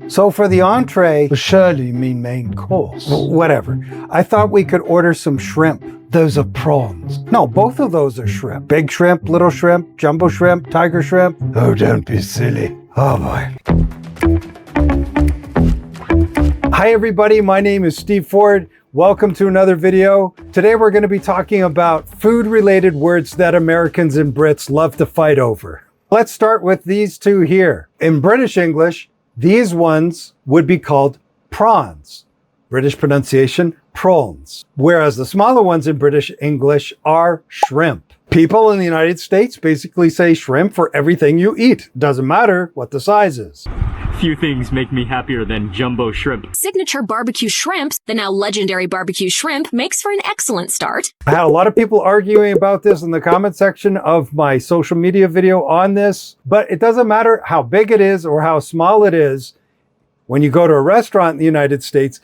So for the entree, surely you mean main course. Whatever. I thought we could order some shrimp. Those are prawns. No, both of those are shrimp. Big shrimp, little shrimp, jumbo shrimp, tiger shrimp. Oh, don't be silly. Oh boy. Hi everybody, my name is Steve Ford. Welcome to another video. Today we're going to be talking about food-related words that Americans and Brits love to fight over. Let's start with these two here. In British English, these ones would be called prawns. British pronunciation, prawns. Whereas the smaller ones in British English are shrimp. People in the United States basically say shrimp for everything you eat. Doesn't matter what the size is. Few things make me happier than jumbo shrimp. Signature barbecue shrimps, the now legendary barbecue shrimp, makes for an excellent start. I had a lot of people arguing about this in the comment section of my social media video on this, but it doesn't matter how big it is or how small it is. When you go to a restaurant in the United States,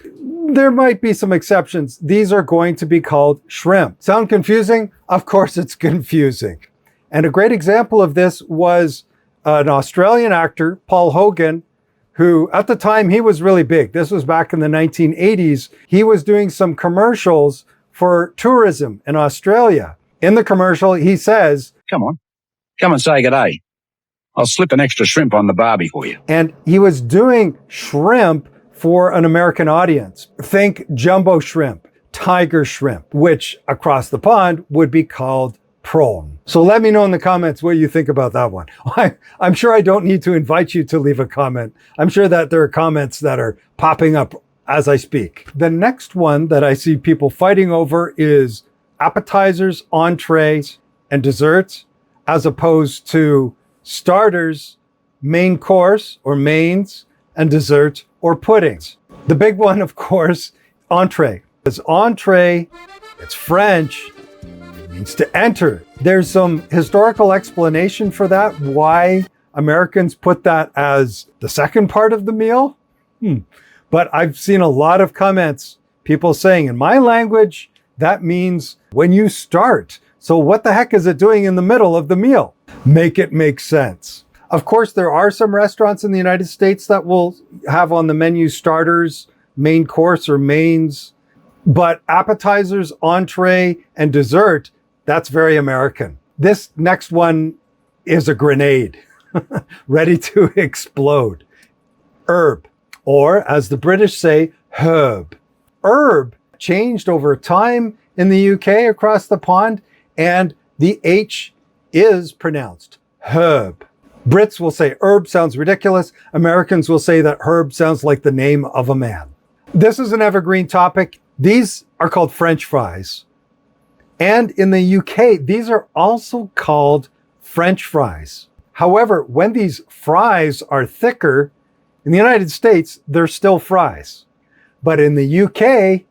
there might be some exceptions. These are going to be called shrimp. Sound confusing? Of course it's confusing. And a great example of this was an Australian actor, Paul Hogan, who at the time he was really big. This was back in the 1980s. He was doing some commercials for tourism in Australia. In the commercial, he says, Come and say good day. I'll slip an extra shrimp on the barbie for you. And he was doing shrimp for an American audience. Think jumbo shrimp, tiger shrimp, which across the pond would be called prawn. So let me know in the comments what you think about that one. I'm sure I don't need to invite you to leave a comment. I'm sure that there are comments that are popping up as I speak. The next one that I see people fighting over is appetizers, entrees, and desserts, as opposed to starters, main course or mains, and desserts or puddings. The big one, of course, entree. It's entree, it's French, means to enter. There's some historical explanation for that, why Americans put that as the second part of the meal. But I've seen a lot of comments, people saying in my language, that means when you start. So what the heck is it doing in the middle of the meal? Make it make sense. Of course, there are some restaurants in the United States that will have on the menu starters, main course or mains, but appetizers, entree, and dessert, that's very American. This next one is a grenade, ready to explode. Herb, or as the British say, herb. Herb changed over time in the UK across the pond, and the H is pronounced herb. Brits will say herb sounds ridiculous. Americans will say that herb sounds like the name of a man. This is an evergreen topic. These are called French fries. And in the UK, these are also called French fries. However, when these fries are thicker, in the United States, they're still fries. But in the UK,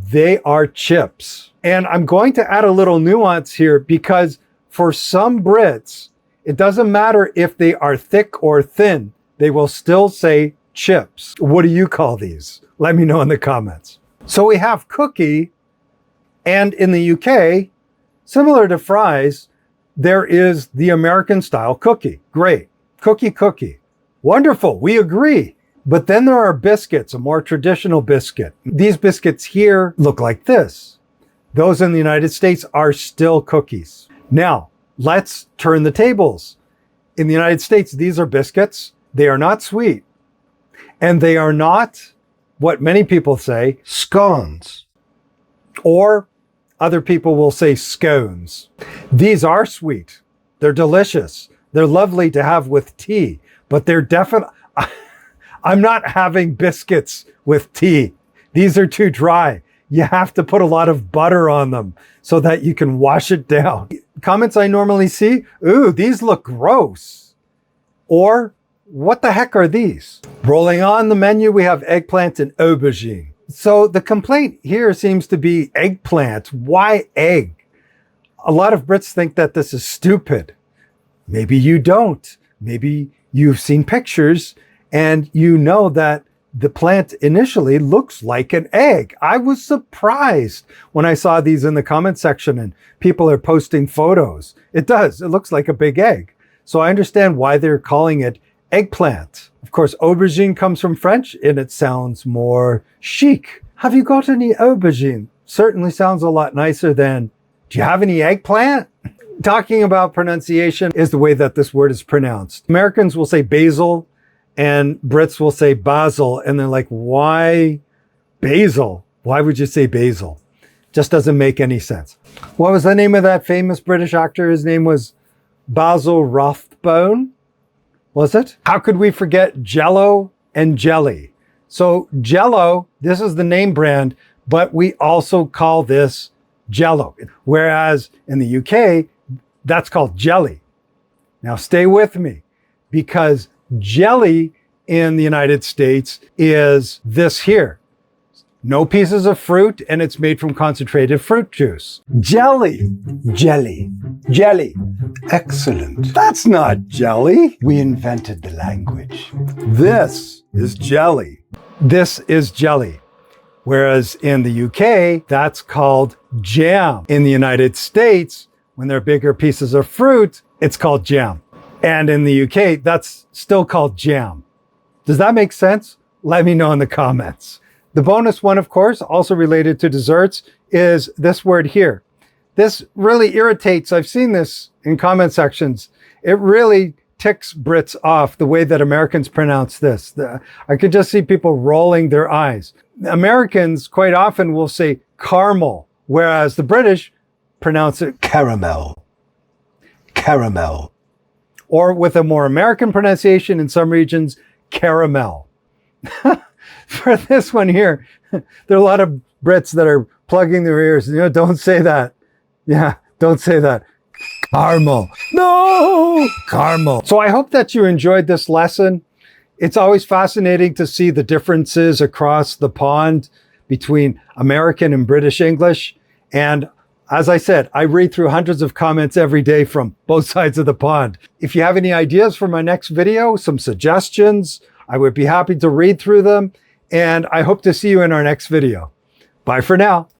they are chips. And I'm going to add a little nuance here because for some Brits, it doesn't matter if they are thick or thin, they will still say chips. What do you call these? Let me know in the comments. So we have cookie. And in the UK, similar to fries, there is the American style cookie. Great. Cookie. Wonderful. We agree. But then there are biscuits, a more traditional biscuit. These biscuits here look like this. Those in the United States are still cookies. Now, let's turn the tables. In the United States, these are biscuits. They are not sweet. And they are not what many people say, scones. Or other people will say scones. These are sweet. They're delicious. They're lovely to have with tea, but they're definitely, I'm not having biscuits with tea. These are too dry. You have to put a lot of butter on them so that you can wash it down. Comments I normally see, ooh, these look gross. Or, what the heck are these? Rolling on the menu, we have eggplant and aubergine. So the complaint here seems to be eggplant. Why egg? A lot of Brits think that this is stupid. Maybe you don't. Maybe you've seen pictures and you know that the plant initially looks like an egg. I was surprised when I saw these in the comment section and people are posting photos. It does. It looks like a big egg. So I understand why they're calling it Eggplant. Of course, aubergine comes from French and it sounds more chic. Have you got any aubergine? Certainly sounds a lot nicer than, do you have any eggplant? Talking about pronunciation is the way that this word is pronounced. Americans will say basil and Brits will say basil. And they're like, why basil? Why would you say basil? Just doesn't make any sense. What was the name of that famous British actor? His name was Basil Rathbone, was it? How could we forget Jello and jelly? So Jello, this is the name brand, but we also call this Jello. Whereas in the UK, that's called jelly. Now stay with me, because jelly in the United States is this here. No pieces of fruit, and it's made from concentrated fruit juice. Jelly. Jelly. Jelly. Excellent. That's not jelly. We invented the language. This is jelly. This is jelly. Whereas in the UK, that's called jam. In the United States, when they're bigger pieces of fruit, it's called jam. And in the UK, that's still called jam. Does that make sense? Let me know in the comments. The bonus one, of course, also related to desserts, is this word here. This really irritates. I've seen this in comment sections. It really ticks Brits off the way that Americans pronounce this. I could just see people rolling their eyes. Americans quite often will say caramel, whereas the British pronounce it caramel. Caramel. Or with a more American pronunciation in some regions, caramel. For this one here, there are a lot of Brits that are plugging their ears. You know, don't say that. Yeah, don't say that. Caramel. No, caramel. So I hope that you enjoyed this lesson. It's always fascinating to see the differences across the pond between American and British English. And as I said, I read through hundreds of comments every day from both sides of the pond. If you have any ideas for my next video, some suggestions, I would be happy to read through them. And I hope to see you in our next video. Bye for now.